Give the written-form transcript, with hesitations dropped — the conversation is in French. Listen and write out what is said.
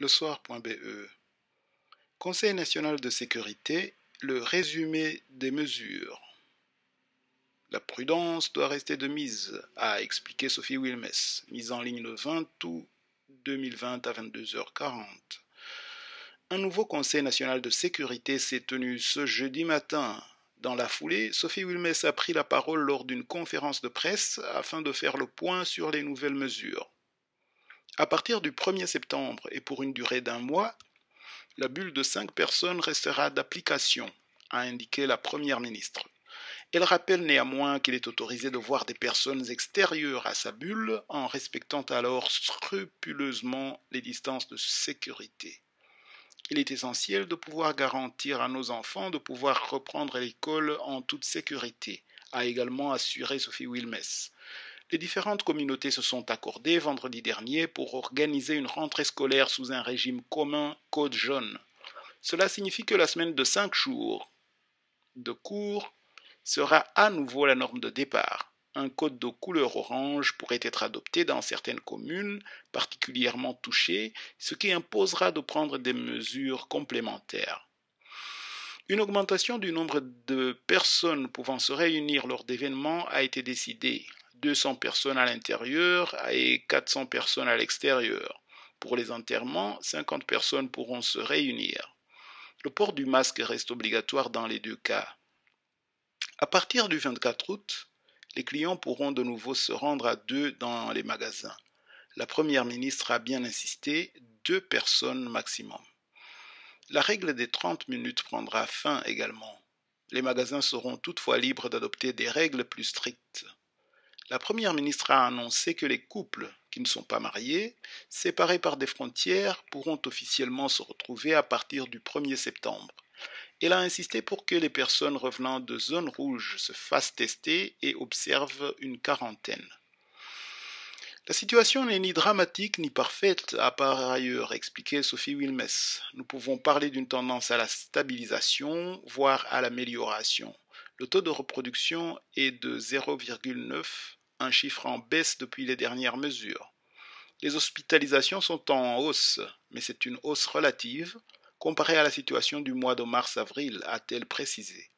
lesoir.be. Conseil national de sécurité, le résumé des mesures. La prudence doit rester de mise, a expliqué Sophie Wilmès, mise en ligne le 20 août 2020 à 22h40. Un nouveau Conseil national de sécurité s'est tenu ce jeudi matin. Dans la foulée, Sophie Wilmès a pris la parole lors d'une conférence de presse afin de faire le point sur les nouvelles mesures. À partir du 1er septembre et pour une durée d'1 mois, la bulle de 5 personnes restera d'application, a indiqué la Première ministre. Elle rappelle néanmoins qu'il est autorisé de voir des personnes extérieures à sa bulle en respectant alors scrupuleusement les distances de sécurité. Il est essentiel de pouvoir garantir à nos enfants de pouvoir reprendre l'école en toute sécurité, a également assuré Sophie Wilmès. Les différentes communautés se sont accordées vendredi dernier pour organiser une rentrée scolaire sous un régime commun code jaune. Cela signifie que la semaine de 5 jours de cours sera à nouveau la norme de départ. Un code de couleur orange pourrait être adopté dans certaines communes particulièrement touchées, ce qui imposera de prendre des mesures complémentaires. Une augmentation du nombre de personnes pouvant se réunir lors d'événements a été décidée. 200 personnes à l'intérieur et 400 personnes à l'extérieur. Pour les enterrements, 50 personnes pourront se réunir. Le port du masque reste obligatoire dans les deux cas. À partir du 24 août, les clients pourront de nouveau se rendre à 2 dans les magasins. La Première ministre a bien insisté, 2 personnes maximum. La règle des 30 minutes prendra fin également. Les magasins seront toutefois libres d'adopter des règles plus strictes. La Première ministre a annoncé que les couples qui ne sont pas mariés, séparés par des frontières, pourront officiellement se retrouver à partir du 1er septembre. Elle a insisté pour que les personnes revenant de zones rouges se fassent tester et observent une quarantaine. La situation n'est ni dramatique ni parfaite, a par ailleurs expliqué Sophie Wilmès. Nous pouvons parler d'une tendance à la stabilisation, voire à l'amélioration. Le taux de reproduction est de 0,9, un chiffre en baisse depuis les dernières mesures. Les hospitalisations sont en hausse, mais c'est une hausse relative, comparée à la situation du mois de mars-avril, a-t-elle précisé.